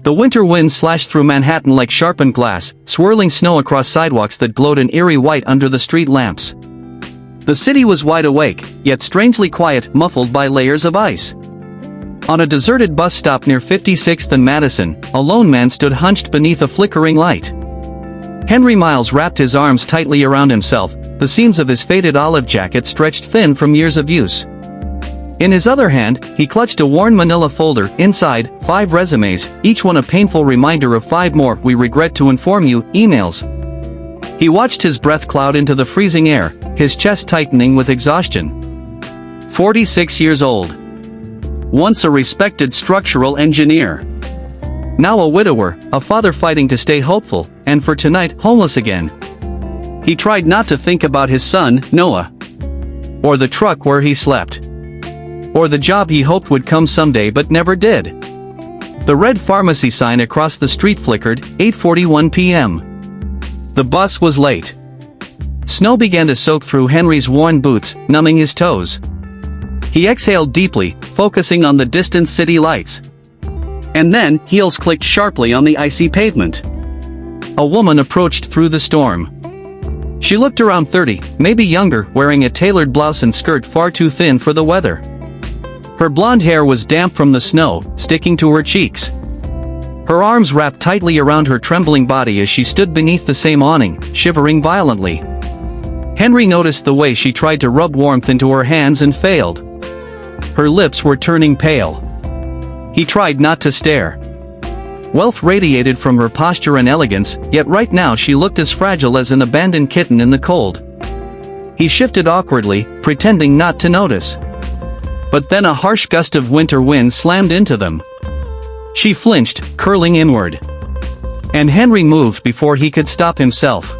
The winter wind slashed through Manhattan like sharpened glass, swirling snow across sidewalks that glowed an eerie white under the street lamps. The city was wide awake, yet strangely quiet, muffled by layers of ice. On a deserted bus stop near 56th and Madison, a lone man stood hunched beneath a flickering light. Henry Miles wrapped his arms tightly around himself, the seams of his faded olive jacket stretched thin from years of use. In his other hand, he clutched a worn manila folder, inside, 5 resumes, each one a painful reminder of 5 more "we regret to inform you" emails. He watched his breath cloud into the freezing air, his chest tightening with exhaustion. 46 years old. Once a respected structural engineer. Now a widower, a father fighting to stay hopeful, and for tonight, homeless again. He tried not to think about his son, Noah. Or the truck where he slept. Or the job he hoped would come someday but never did. The red pharmacy sign across the street flickered, 8:41 p.m. The bus was late. Snow began to soak through Henry's worn boots, numbing his toes. He exhaled deeply, focusing on the distant city lights. And then, heels clicked sharply on the icy pavement. A woman approached through the storm. She looked around 30, maybe younger, wearing a tailored blouse and skirt far too thin for the weather. Her blonde hair was damp from the snow, sticking to her cheeks. Her arms wrapped tightly around her trembling body as she stood beneath the same awning, shivering violently. Henry noticed the way she tried to rub warmth into her hands and failed. Her lips were turning pale. He tried not to stare. Wealth radiated from her posture and elegance, yet right now she looked as fragile as an abandoned kitten in the cold. He shifted awkwardly, pretending not to notice. But then a harsh gust of winter wind slammed into them. She flinched, curling inward. And Henry moved before he could stop himself.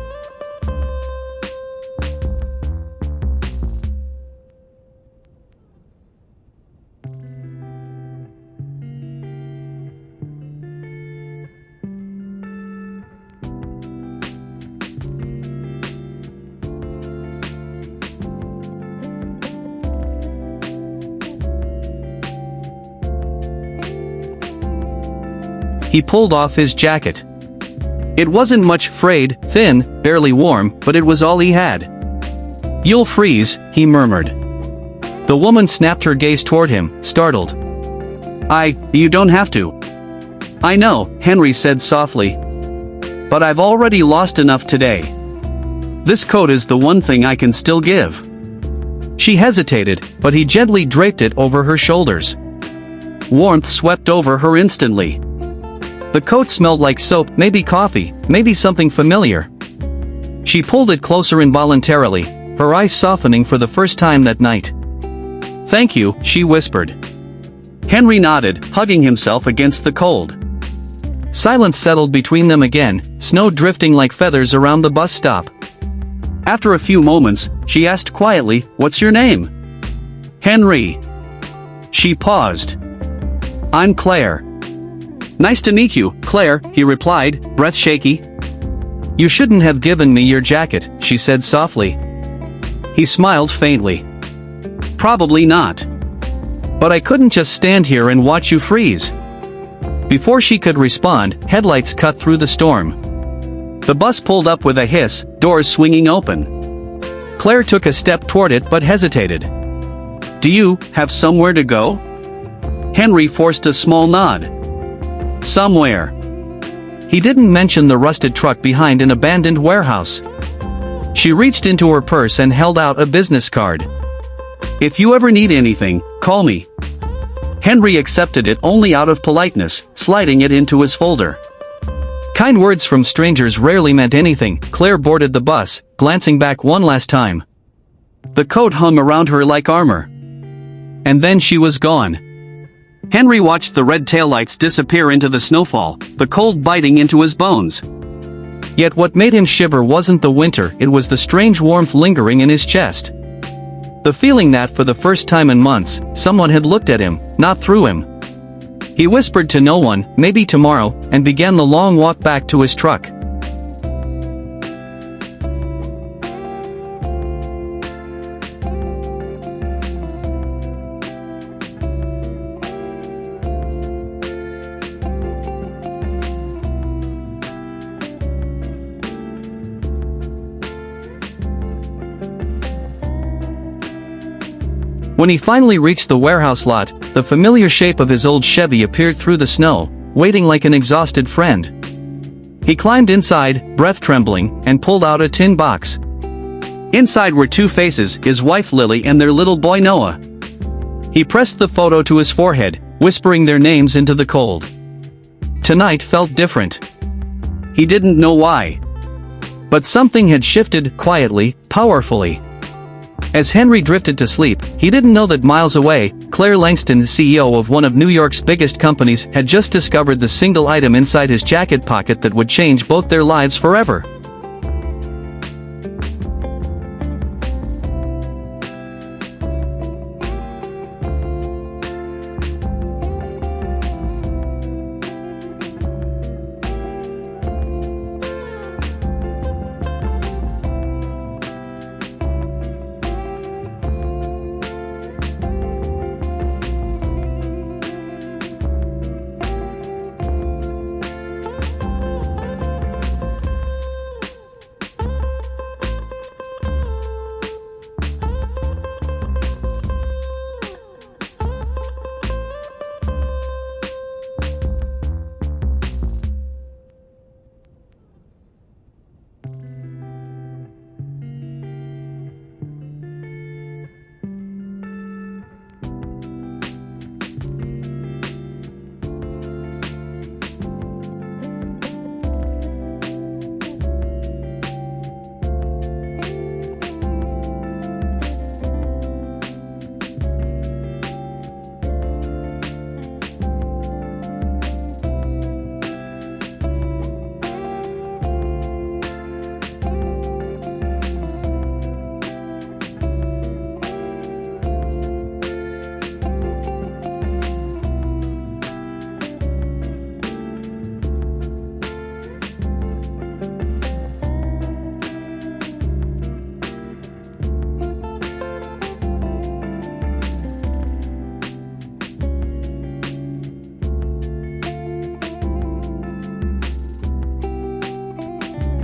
He pulled off his jacket. It wasn't much, frayed, thin, barely warm, but it was all he had. "You'll freeze," he murmured. The woman snapped her gaze toward him, startled. You don't have to." "I know," Henry said softly. "But I've already lost enough today. This coat is the one thing I can still give." She hesitated, but he gently draped it over her shoulders. Warmth swept over her instantly. The coat smelled like soap, maybe coffee, maybe something familiar. She pulled it closer involuntarily, her eyes softening for the first time that night. "Thank you," she whispered. Henry nodded, hugging himself against the cold. Silence settled between them again, snow drifting like feathers around the bus stop. After a few moments, she asked quietly, "What's your name?" "Henry." She paused. "I'm Claire." "Nice to meet you, Claire," he replied, breath shaky. "You shouldn't have given me your jacket," she said softly. He smiled faintly. "Probably not. But I couldn't just stand here and watch you freeze." Before she could respond, headlights cut through the storm. The bus pulled up with a hiss, doors swinging open. Claire took a step toward it but hesitated. "Do you have somewhere to go?" Henry forced a small nod. "Somewhere." He didn't mention the rusted truck behind an abandoned warehouse. She reached into her purse and held out a business card. "If you ever need anything, call me." Henry accepted it only out of politeness, sliding it into his folder. Kind words from strangers rarely meant anything. Claire boarded the bus, glancing back one last time. The coat hung around her like armor. And then she was gone. Henry watched the red taillights disappear into the snowfall, the cold biting into his bones. Yet what made him shiver wasn't the winter, it was the strange warmth lingering in his chest. The feeling that for the first time in months, someone had looked at him, not through him. He whispered to no one, "Maybe tomorrow," and began the long walk back to his truck. When he finally reached the warehouse lot, the familiar shape of his old Chevy appeared through the snow, waiting like an exhausted friend. He climbed inside, breath trembling, and pulled out a tin box. Inside were two faces, his wife Lily and their little boy Noah. He pressed the photo to his forehead, whispering their names into the cold. Tonight felt different. He didn't know why. But something had shifted, quietly, powerfully. As Henry drifted to sleep, he didn't know that miles away, Claire Langston, CEO of one of New York's biggest companies, had just discovered the single item inside his jacket pocket that would change both their lives forever.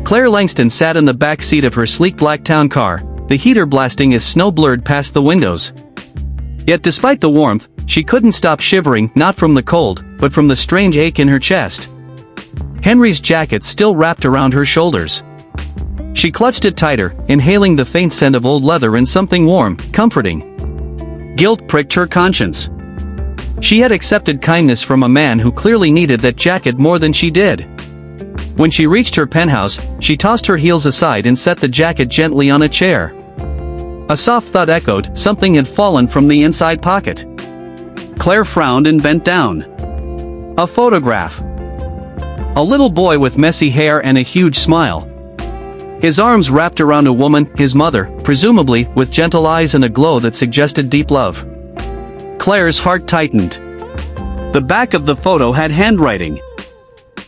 Claire Langston sat in the back seat of her sleek black town car, the heater blasting as snow blurred past the windows. Yet despite the warmth, she couldn't stop shivering, not from the cold, but from the strange ache in her chest. Henry's jacket still wrapped around her shoulders. She clutched it tighter, inhaling the faint scent of old leather and something warm, comforting. Guilt pricked her conscience. She had accepted kindness from a man who clearly needed that jacket more than she did. When she reached her penthouse, she tossed her heels aside and set the jacket gently on a chair. A soft thud echoed, something had fallen from the inside pocket. Claire frowned and bent down. A photograph. A little boy with messy hair and a huge smile. His arms wrapped around a woman, his mother, presumably, with gentle eyes and a glow that suggested deep love. Claire's heart tightened. The back of the photo had handwriting.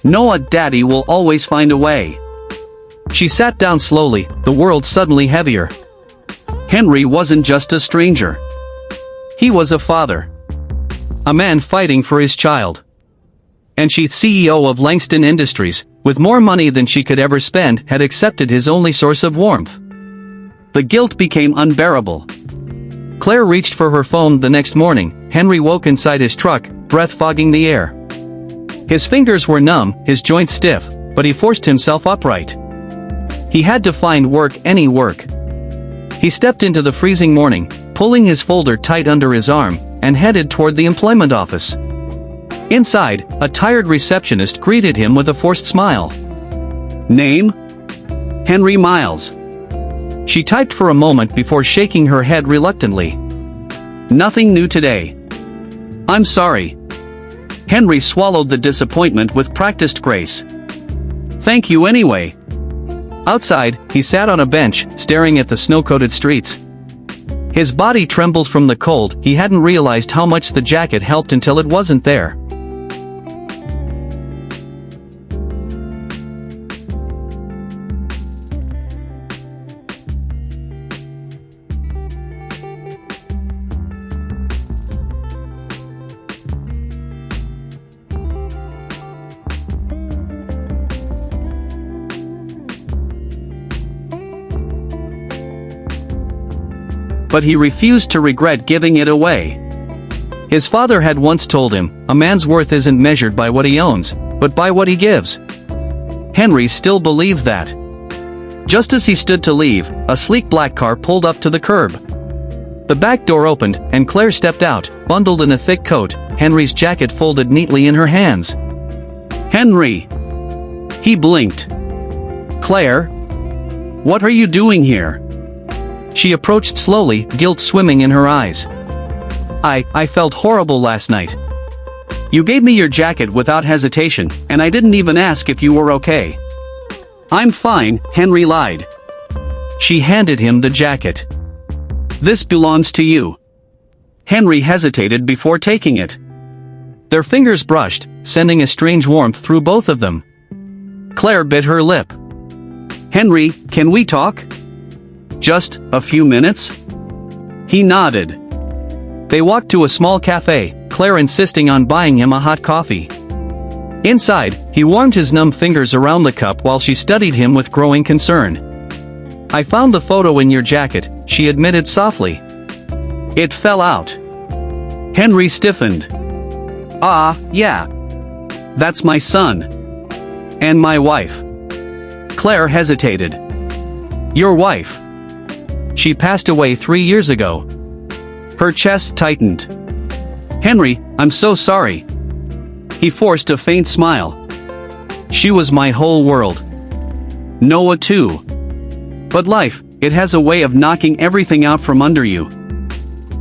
"Noah, Daddy will always find a way." She sat down slowly, the world suddenly heavier. Henry wasn't just a stranger. He was a father. A man fighting for his child. And she, CEO of Langston Industries, with more money than she could ever spend, had accepted his only source of warmth. The guilt became unbearable. Claire reached for her phone the next morning. Henry woke inside his truck, breath fogging the air. His fingers were numb, his joints stiff, but he forced himself upright. He had to find work, any work. He stepped into the freezing morning, pulling his folder tight under his arm, and headed toward the employment office. Inside, a tired receptionist greeted him with a forced smile. "Name? Henry Miles." She typed for a moment before shaking her head reluctantly. "Nothing new today." "I'm sorry." Henry swallowed the disappointment with practiced grace. "Thank you anyway." Outside, he sat on a bench, staring at the snow-coated streets. His body trembled from the cold. He hadn't realized how much the jacket helped until it wasn't there. but he refused to regret giving it away. His father had once told him, "A man's worth isn't measured by what he owns, but by what he gives." Henry still believed that. Just as he stood to leave, a sleek black car pulled up to the curb. The back door opened, and Claire stepped out, bundled in a thick coat, Henry's jacket folded neatly in her hands. "Henry!" He blinked. "Claire? What are you doing here?" She approached slowly, guilt swimming in her eyes. I felt horrible last night. You gave me your jacket without hesitation, and I didn't even ask if you were okay." "I'm fine," Henry lied. She handed him the jacket. "This belongs to you." Henry hesitated before taking it. Their fingers brushed, sending a strange warmth through both of them. Claire bit her lip. "Henry, can we talk? Just a few minutes?" He nodded. They walked to a small cafe, Claire insisting on buying him a hot coffee. Inside, he warmed his numb fingers around the cup while she studied him with growing concern. "I found the photo in your jacket," she admitted softly. "It fell out." Henry stiffened. "Ah, yeah. That's my son. And my wife." Claire hesitated. "Your wife? She passed away 3 years ago." Her chest tightened. "Henry, I'm so sorry." He forced a faint smile. "She was my whole world. Noah too. But life, it has a way of knocking everything out from under you."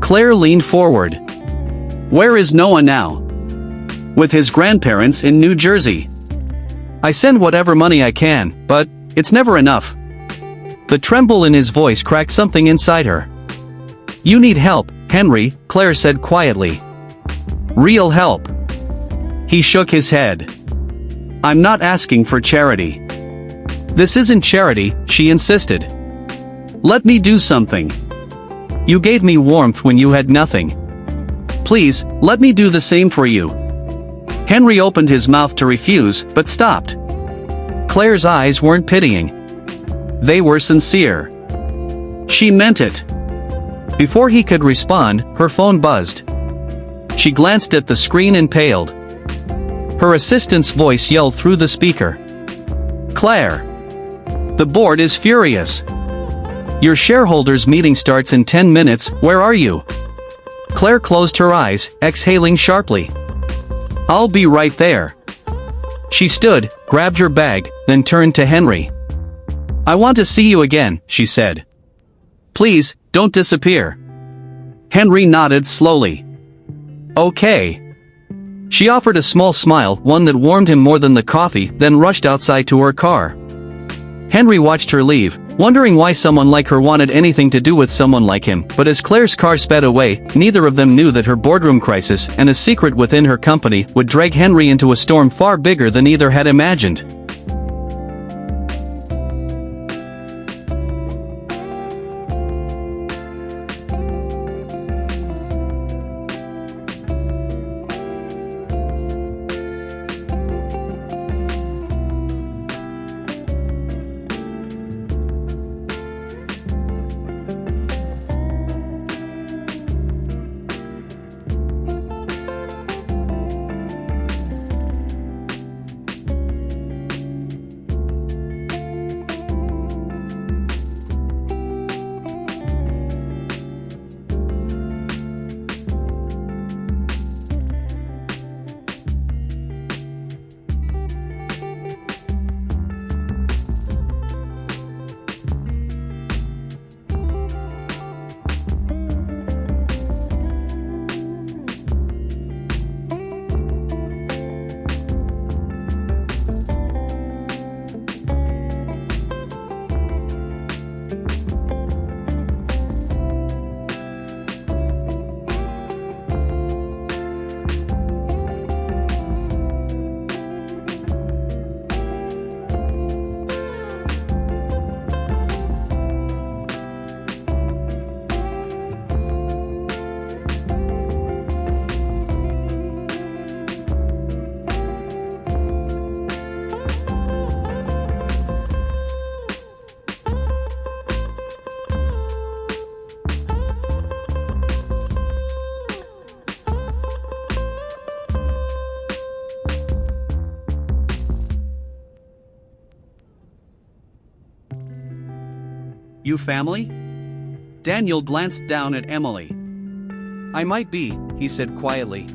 Claire leaned forward. "Where is Noah now?" "With his grandparents in New Jersey. I send whatever money I can, but it's never enough." The tremble in his voice cracked something inside her. "You need help, Henry," Claire said quietly. "Real help." He shook his head. "I'm not asking for charity." "This isn't charity," she insisted. "Let me do something. You gave me warmth when you had nothing. Please, let me do the same for you." Henry opened his mouth to refuse, but stopped. Claire's eyes weren't pitying. They were sincere. She meant it. Before he could respond, her phone buzzed. She glanced at the screen and paled. Her assistant's voice yelled through the speaker. "Claire! The board is furious. Your shareholders' meeting starts in 10 minutes, where are you?" Claire closed her eyes, exhaling sharply. "I'll be right there." She stood, grabbed her bag, then turned to Henry. "I want to see you again," she said. "Please, don't disappear." Henry nodded slowly. "Okay." She offered a small smile, one that warmed him more than the coffee, then rushed outside to her car. Henry watched her leave, wondering why someone like her wanted anything to do with someone like him, but as Claire's car sped away, neither of them knew that her boardroom crisis and a secret within her company would drag Henry into a storm far bigger than either had imagined. You family? Daniel glanced down at Emily. I might be, he said quietly.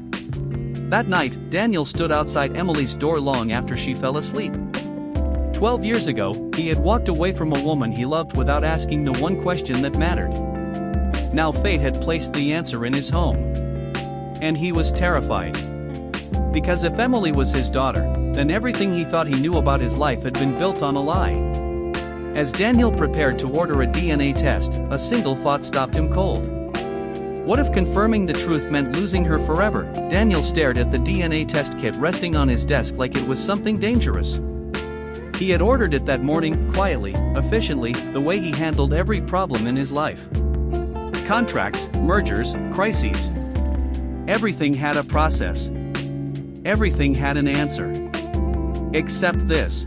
That night, Daniel stood outside Emily's door long after she fell asleep. 12 years ago, he had walked away from a woman he loved without asking the one question that mattered. Now fate had placed the answer in his home. And he was terrified. Because if Emily was his daughter, then everything he thought he knew about his life had been built on a lie. As Daniel prepared to order a DNA test, a single thought stopped him cold. What if confirming the truth meant losing her forever? Daniel stared at the DNA test kit resting on his desk like it was something dangerous. He had ordered it that morning, quietly, efficiently, the way he handled every problem in his life. Contracts, mergers, crises. Everything had a process. Everything had an answer. Except this.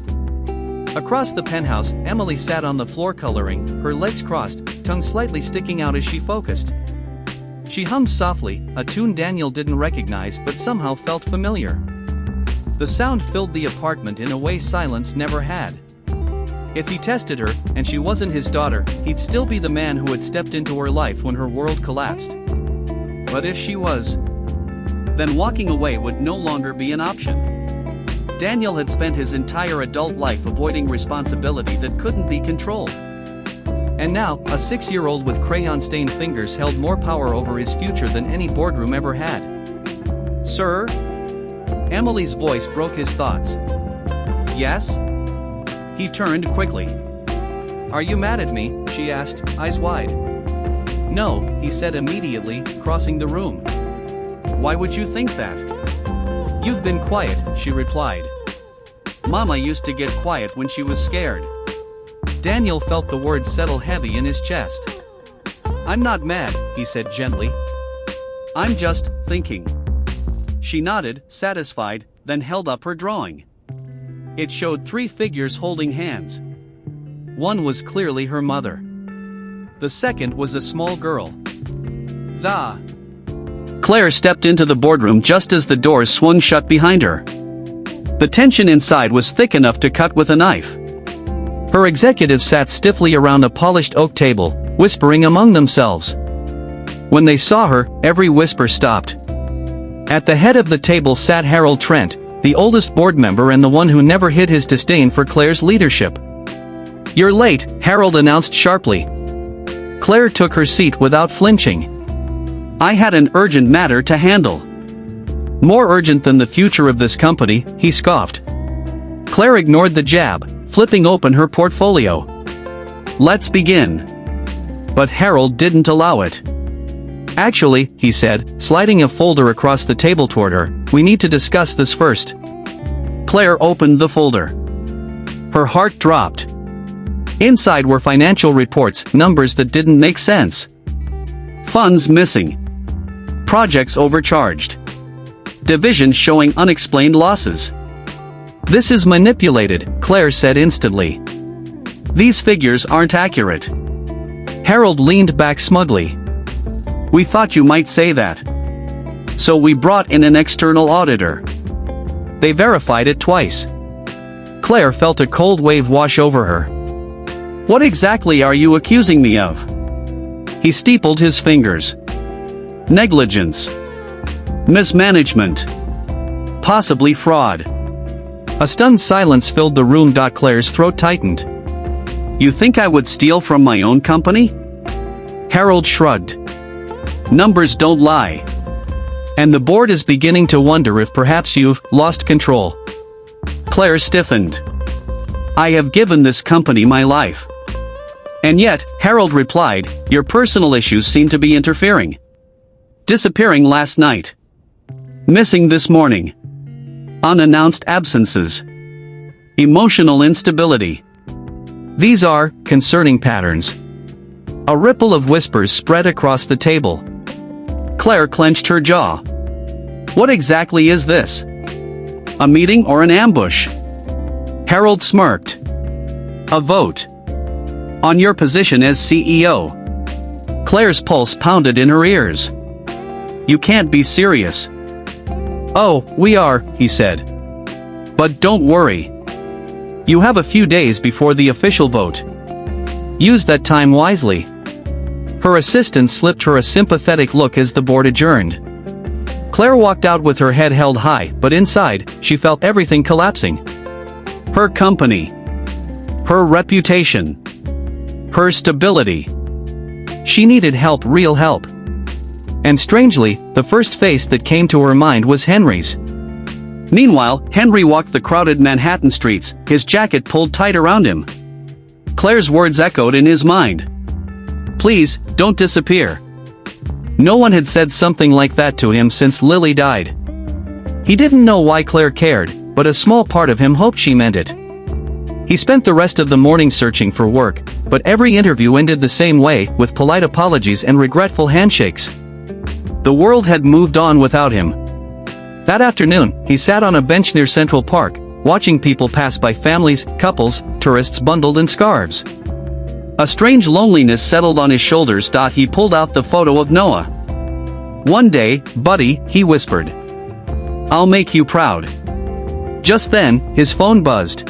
Across the penthouse, Emily sat on the floor coloring, her legs crossed, tongue slightly sticking out as she focused. She hummed softly, a tune Daniel didn't recognize but somehow felt familiar. The sound filled the apartment in a way silence never had. If he tested her, and she wasn't his daughter, he'd still be the man who had stepped into her life when her world collapsed. But if she was, then walking away would no longer be an option. Daniel had spent his entire adult life avoiding responsibility that couldn't be controlled. And now, a 6-year-old with crayon-stained fingers held more power over his future than any boardroom ever had. Sir? Emily's voice broke his thoughts. Yes? He turned quickly. Are you mad at me? She asked, eyes wide. No, he said immediately, crossing the room. Why would you think that? You've been quiet, she replied. Mama used to get quiet when she was scared. Daniel felt the words settle heavy in his chest. I'm not mad, he said gently. I'm just thinking. She nodded, satisfied, then held up her drawing. It showed 3 figures holding hands. One was clearly her mother. The second was a small girl. Claire stepped into the boardroom just as the doors swung shut behind her. The tension inside was thick enough to cut with a knife. Her executives sat stiffly around a polished oak table, whispering among themselves. When they saw her, every whisper stopped. At the head of the table sat Harold Trent, the oldest board member and the one who never hid his disdain for Claire's leadership. You're late, Harold announced sharply. Claire took her seat without flinching. I had an urgent matter to handle. More urgent than the future of this company, he scoffed. Claire ignored the jab, flipping open her portfolio. Let's begin. But Harold didn't allow it. Actually, he said, sliding a folder across the table toward her, we need to discuss this first. Claire opened the folder. Her heart dropped. Inside were financial reports, numbers that didn't make sense. Funds missing. Projects overcharged. Divisions showing unexplained losses. This is manipulated, Claire said instantly. These figures aren't accurate. Harold leaned back smugly. We thought you might say that. So we brought in an external auditor. They verified it twice. Claire felt a cold wave wash over her. What exactly are you accusing me of? He steepled his fingers. Negligence. Mismanagement. Possibly fraud. A stunned silence filled the room. Claire's throat tightened. You think I would steal from my own company? Harold shrugged. Numbers don't lie. And the board is beginning to wonder if perhaps you've lost control. Claire stiffened. I have given this company my life. And yet, Harold replied, your personal issues seem to be interfering. Disappearing last night. Missing this morning. Unannounced absences. Emotional instability. These are concerning patterns. A ripple of whispers spread across the table. Claire clenched her jaw. What exactly is this? A meeting or an ambush? Harold smirked. A vote. On your position as CEO. Claire's pulse pounded in her ears. You can't be serious. Oh, we are, he said. But don't worry. You have a few days before the official vote. Use that time wisely." Her assistant slipped her a sympathetic look as the board adjourned. Claire walked out with her head held high, but inside, she felt everything collapsing. Her company. Her reputation. Her stability. She needed help, real help. And strangely, the first face that came to her mind was Henry's. Meanwhile, Henry walked the crowded Manhattan streets, his jacket pulled tight around him. Claire's words echoed in his mind. "Please, don't disappear." No one had said something like that to him since Lily died. He didn't know why Claire cared, but a small part of him hoped she meant it. He spent the rest of the morning searching for work, but every interview ended the same way, with polite apologies and regretful handshakes. The world had moved on without him. That afternoon, he sat on a bench near Central Park, watching people pass by, families, couples, tourists bundled in scarves. A strange loneliness settled on his shoulders. He pulled out the photo of Noah. "One day, buddy," he whispered. "I'll make you proud." Just then, his phone buzzed.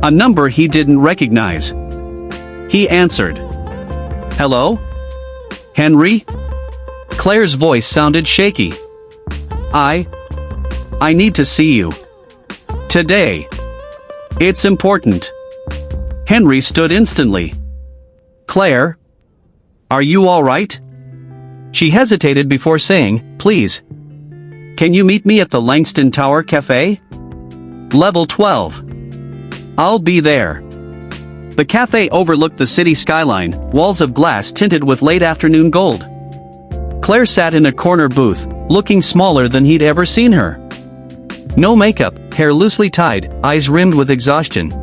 A number he didn't recognize. He answered. "Hello? Henry?" Claire's voice sounded shaky. I need to see you. Today. It's important." Henry stood instantly. "Claire? Are you all right?" She hesitated before saying, "Please. Can you meet me at the Langston Tower Cafe? Level 12. I'll be there." The cafe overlooked the city skyline, walls of glass tinted with late afternoon gold. Claire sat in a corner booth, looking smaller than he'd ever seen her. No makeup, hair loosely tied, eyes rimmed with exhaustion.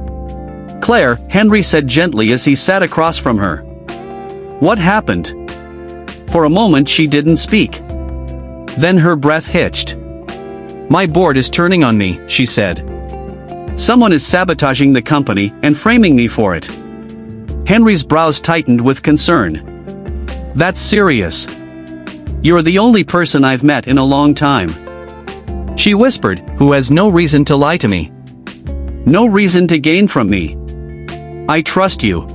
"Claire," Henry said gently as he sat across from her. "What happened?" For a moment she didn't speak. Then her breath hitched. "My board is turning on me," she said. "Someone is sabotaging the company and framing me for it." Henry's brows tightened with concern. "That's serious. You're the only person I've met in a long time." She whispered, "Who has no reason to lie to me. No reason to gain from me. I trust you."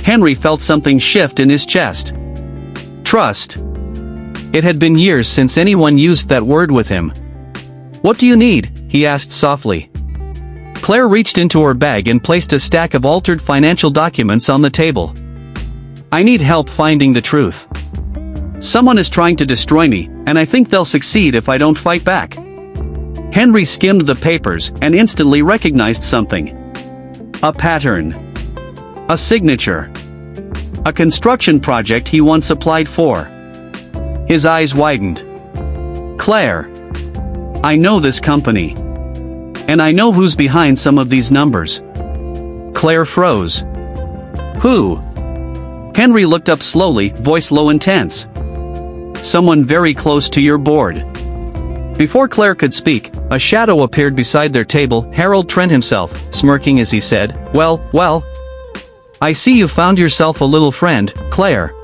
Henry felt something shift in his chest. Trust. It had been years since anyone used that word with him. "What do you need?" he asked softly. Claire reached into her bag and placed a stack of altered financial documents on the table. "I need help finding the truth. Someone is trying to destroy me, and I think they'll succeed if I don't fight back." Henry skimmed the papers and instantly recognized something. A pattern. A signature. A construction project he once applied for. His eyes widened. "Claire. I know this company. And I know who's behind some of these numbers." Claire froze. "Who?" Henry looked up slowly, voice low and tense. "Someone very close to your board." Before Claire could speak, a shadow appeared beside their table, Harold Trent himself, smirking as he said, Well, I see you found yourself a little friend, Claire."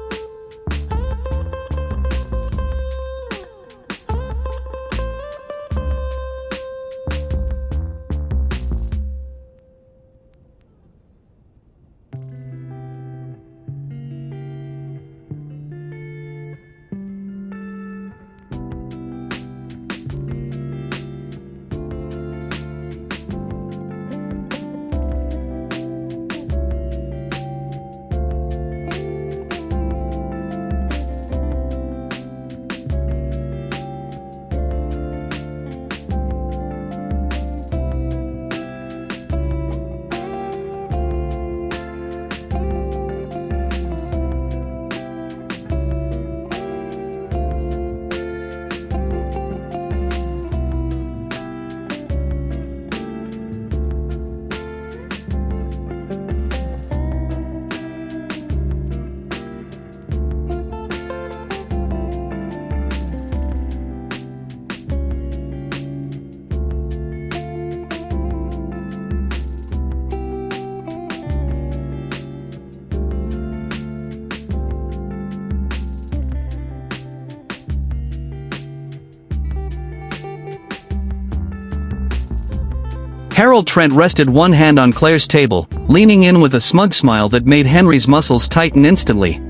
Harold Trent rested one hand on Claire's table, leaning in with a smug smile that made Henry's muscles tighten instantly.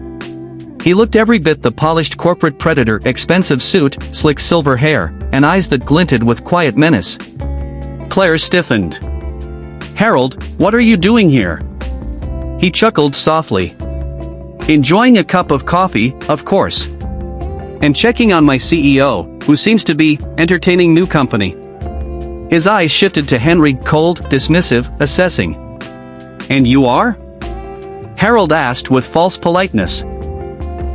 He looked every bit the polished corporate predator, expensive suit, slick silver hair, and eyes that glinted with quiet menace. Claire stiffened. "Harold, what are you doing here?" He chuckled softly. "Enjoying a cup of coffee, of course. And checking on my CEO, who seems to be entertaining new company." His eyes shifted to Henry, cold, dismissive, assessing. "And you are?" Harold asked with false politeness.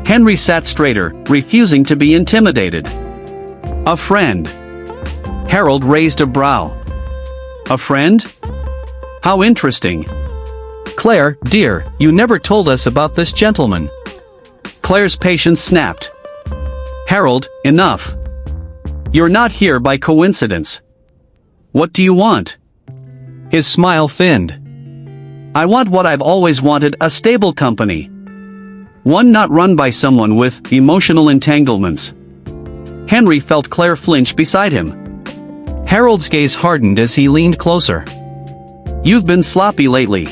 Henry sat straighter, refusing to be intimidated. "A friend." Harold raised a brow. "A friend? How interesting." "Claire, dear, you never told us about this gentleman." Claire's patience snapped. "Harold, enough. You're not here by coincidence. What do you want?" His smile thinned. "I want what I've always wanted, a stable company. One not run by someone with emotional entanglements." Henry felt Claire flinch beside him. Harold's gaze hardened as he leaned closer. "You've been sloppy lately.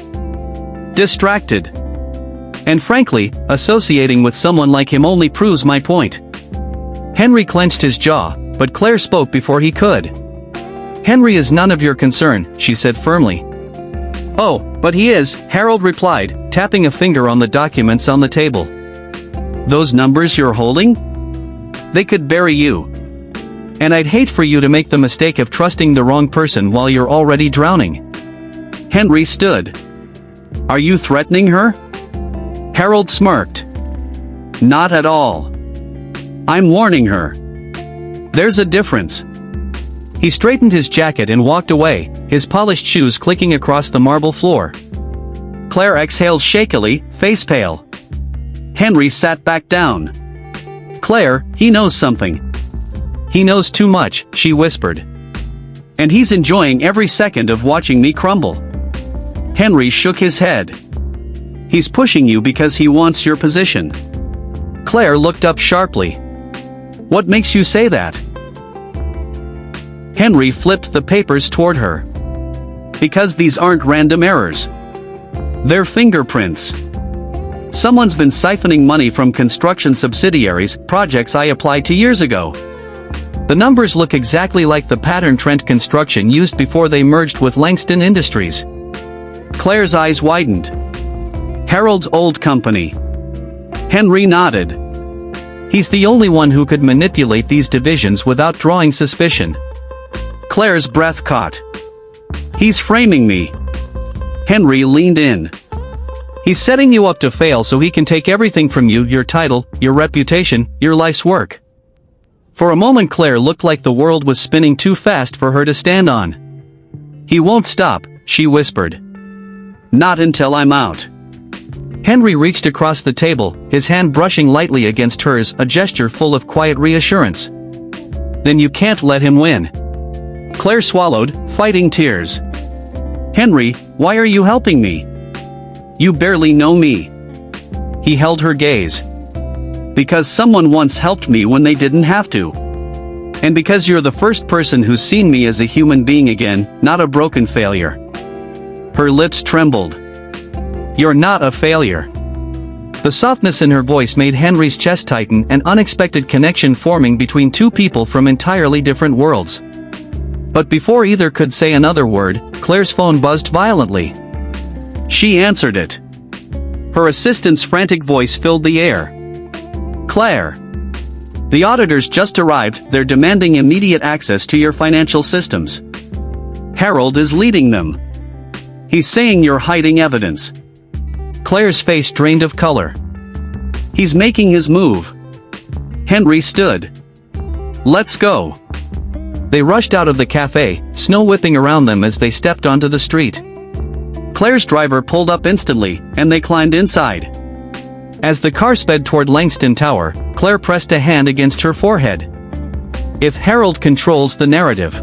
Distracted. And frankly, associating with someone like him only proves my point." Henry clenched his jaw, but Claire spoke before he could. "Henry is none of your concern," she said firmly. "Oh, but he is," Harold replied, tapping a finger on the documents on the table. "Those numbers you're holding? They could bury you. And I'd hate for you to make the mistake of trusting the wrong person while you're already drowning." Henry stood. "Are you threatening her?" Harold smirked. "Not at all. I'm warning her. There's a difference." He straightened his jacket and walked away, his polished shoes clicking across the marble floor. Claire exhaled shakily, face pale. Henry sat back down. "Claire, he knows something. He knows too much," she whispered. "And he's enjoying every second of watching me crumble." Henry shook his head. "He's pushing you because he wants your position." Claire looked up sharply. "What makes you say that?" Henry flipped the papers toward her. "Because these aren't random errors. They're fingerprints. Someone's been siphoning money from construction subsidiaries, projects I applied to years ago. The numbers look exactly like the pattern Trent Construction used before they merged with Langston Industries." Claire's eyes widened. "Harold's old company." Henry nodded. "He's the only one who could manipulate these divisions without drawing suspicion." Claire's breath caught. "He's framing me." Henry leaned in. "He's setting you up to fail so he can take everything from you, your title, your reputation, your life's work." For a moment Claire looked like the world was spinning too fast for her to stand on. "He won't stop," she whispered. "Not until I'm out." Henry reached across the table, his hand brushing lightly against hers, a gesture full of quiet reassurance. "Then you can't let him win." Claire swallowed, fighting tears. "Henry, why are you helping me? You barely know me." He held her gaze. "Because someone once helped me when they didn't have to. And because you're the first person who's seen me as a human being again, not a broken failure." Her lips trembled. "You're not a failure." The softness in her voice made Henry's chest tighten, an unexpected connection forming between two people from entirely different worlds. But before either could say another word, Claire's phone buzzed violently. She answered it. Her assistant's frantic voice filled the air. "Claire. The auditors just arrived, they're demanding immediate access to your financial systems. Harold is leading them. He's saying you're hiding evidence." Claire's face drained of color. "He's making his move." Henry stood. "Let's go." They rushed out of the cafe, snow whipping around them as they stepped onto the street. Claire's driver pulled up instantly, and they climbed inside. As the car sped toward Langston Tower, Claire pressed a hand against her forehead. "If Harold controls the narrative,